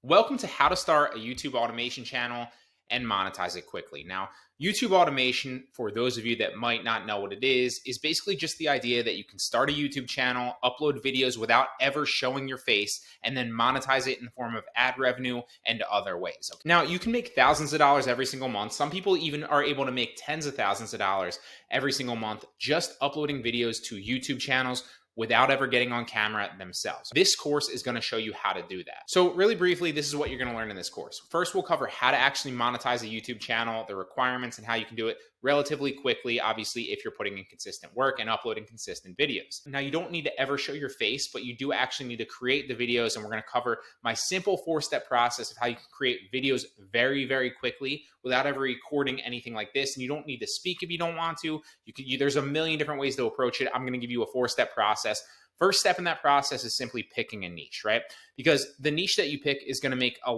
Welcome to how to start a YouTube automation channel and monetize it quickly. Now, YouTube automation, for those of you that might not know what it is basically just the idea that you can start a YouTube channel, upload videos without ever showing your face, and then monetize it in the form of ad revenue and other ways. Okay? Now, you can make thousands of dollars every single month. Some people even are able to make tens of thousands of dollars every single month just uploading videos to YouTube channels without ever getting on camera themselves. This course is gonna show you how to do that. So really briefly, this is what you're gonna learn in this course. First, we'll cover how to actually monetize a YouTube channel, the requirements and how you can do it relatively quickly, obviously, if you're putting in consistent work and uploading consistent videos. Now, you don't need to ever show your face, but you do actually need to create the videos, and we're gonna cover my simple 4-step process of how you can create videos very, very quickly without ever recording anything like this. And you don't need to speak if you don't want to. There's a million different ways to approach it. I'm gonna give you a 4-step process. First step in that process is simply picking a niche, right? Because the niche that you pick is going to make a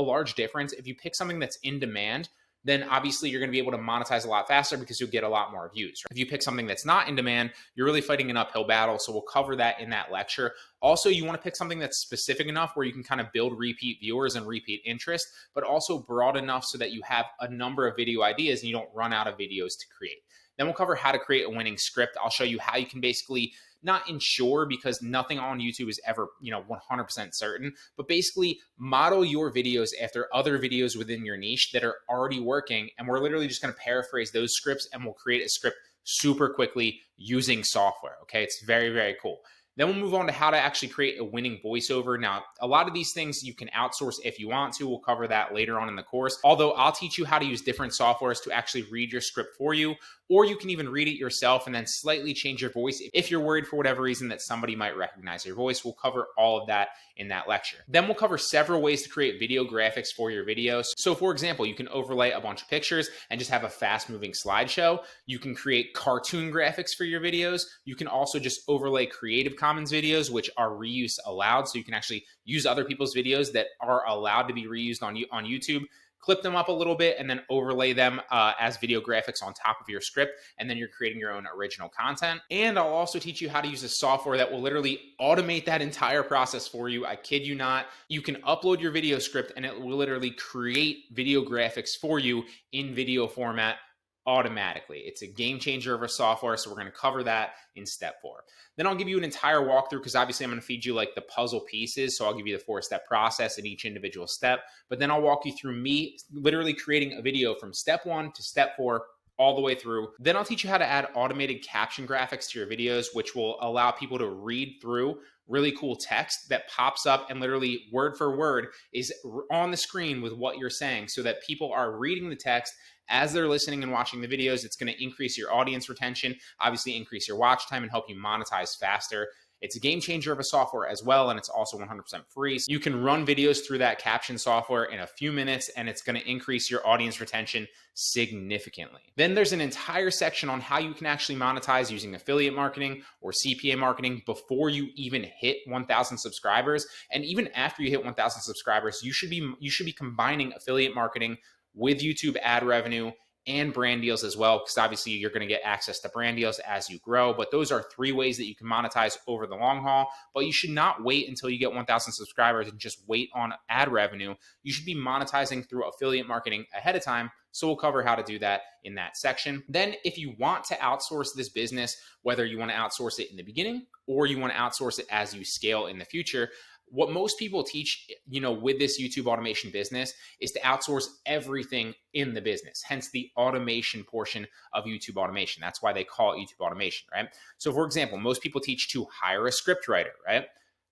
large difference. If you pick something that's in demand, then obviously you're going to be able to monetize a lot faster because you'll get a lot more views. Right? If you pick something that's not in demand, you're really fighting an uphill battle. So we'll cover that in that lecture. Also, you want to pick something that's specific enough where you can kind of build repeat viewers and repeat interest, but also broad enough so that you have a number of video ideas and you don't run out of videos to create. Then we'll cover how to create a winning script. I'll show you how you can basically not ensure, because nothing on YouTube is ever, 100% certain, but basically model your videos after other videos within your niche that are already working. And we're literally just going to paraphrase those scripts and we'll create a script super quickly using software. Okay. It's very, very cool. Then we'll move on to how to actually create a winning voiceover. Now, a lot of these things you can outsource if you want to. We'll cover that later on in the course. Although I'll teach you how to use different softwares to actually read your script for you, or you can even read it yourself and then slightly change your voice if you're worried for whatever reason that somebody might recognize your voice. We'll cover all of that in that lecture. Then we'll cover several ways to create video graphics for your videos. So for example, you can overlay a bunch of pictures and just have a fast moving slideshow. You can create cartoon graphics for your videos. You can also just overlay Creative Commons videos, which are reuse allowed. So you can actually use other people's videos that are allowed to be reused on YouTube, clip them up a little bit, and then overlay them as video graphics on top of your script. And then you're creating your own original content. And I'll also teach you how to use a software that will literally automate that entire process for you. I kid you not. You can upload your video script and it will literally create video graphics for you in video format automatically. It's a game changer of a software. So we're going to cover that in step 4. Then I'll give you an entire walkthrough, because obviously I'm going to feed you like the puzzle pieces. So I'll give you the 4-step process in each individual step, but then I'll walk you through me literally creating a video from step 1 to step 4 all the way through. Then I'll teach you how to add automated caption graphics to your videos, which will allow people to read through really cool text that pops up and literally word for word is on the screen with what you're saying, so that people are reading the text as they're listening and watching the videos. It's going to increase your audience retention, obviously increase your watch time, and help you monetize faster. It's a game changer of a software as well, and it's also 100% free. So you can run videos through that caption software in a few minutes, and it's going to increase your audience retention significantly. Then there's an entire section on how you can actually monetize using affiliate marketing or CPA marketing before you even hit 1,000 subscribers. And even after you hit 1,000 subscribers, you should be combining affiliate marketing with YouTube ad revenue and brand deals as well, because obviously you're going to get access to brand deals as you grow. But those are 3 ways that you can monetize over the long haul. But you should not wait until you get 1,000 subscribers and just wait on ad revenue. You should be monetizing through affiliate marketing ahead of time. So we'll cover how to do that in that section. Then if you want to outsource this business, whether you want to outsource it in the beginning or you want to outsource it as you scale in the future, what most people teach, with this YouTube automation business is to outsource everything in the business, hence the automation portion of YouTube automation. That's why they call it YouTube automation, right? So for example, most people teach to hire a script writer, right?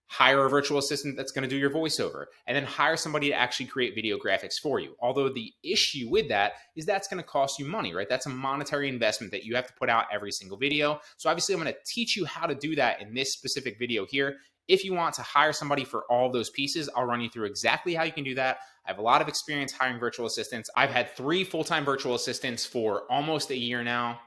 Hire a virtual assistant that's going to do your voiceover, and then hire somebody to actually create video graphics for you. Although the issue with that is that's going to cost you money, right? That's a monetary investment that you have to put out every single video. So obviously I'm going to teach you how to do that in this specific video here. If you want to hire somebody for all of those pieces, I'll run you through exactly how you can do that. I have a lot of experience hiring virtual assistants. I've had 3 full-time virtual assistants for almost a year now.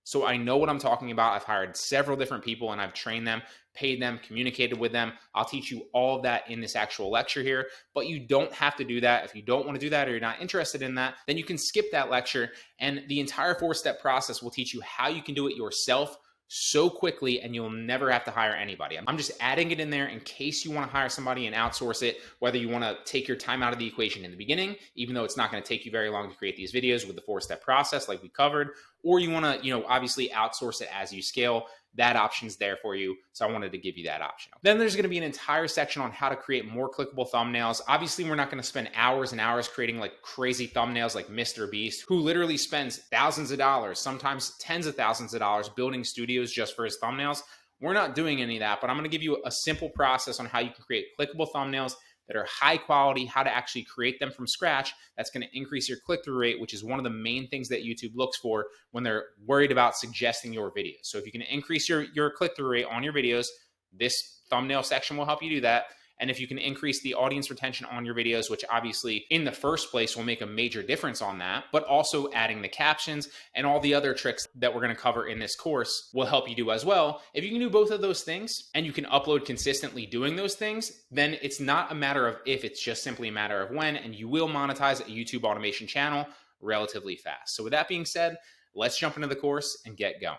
So I know what I'm talking about. I've hired several different people and I've trained them, paid them, communicated with them. I'll teach you all of that in this actual lecture here, but you don't have to do that. If you don't want to do that or you're not interested in that, then you can skip that lecture, and the entire 4-step process will teach you how you can do it yourself so quickly, and you'll never have to hire anybody. I'm just adding it in there in case you want to hire somebody and outsource it, whether you want to take your time out of the equation in the beginning, even though it's not going to take you very long to create these videos with the 4-step process like we covered, or you want to, obviously outsource it as you scale. That option's there for you. So I wanted to give you that option. Then there's going to be an entire section on how to create more clickable thumbnails. Obviously, we're not going to spend hours and hours creating like crazy thumbnails like Mr. Beast, who literally spends thousands of dollars, sometimes tens of thousands of dollars building studios just for his thumbnails. We're not doing any of that, but I'm going to give you a simple process on how you can create clickable thumbnails that are high quality, how to actually create them from scratch. That's going to increase your click-through rate, which is one of the main things that YouTube looks for when they're worried about suggesting your videos. So if you can increase your click-through rate on your videos, this thumbnail section will help you do that. And if you can increase the audience retention on your videos, which obviously in the first place will make a major difference on that, but also adding the captions and all the other tricks that we're going to cover in this course will help you do as well. If you can do both of those things and you can upload consistently doing those things, then it's not a matter of if, it's just simply a matter of when, and you will monetize a YouTube automation channel relatively fast. So with that being said, let's jump into the course and get going.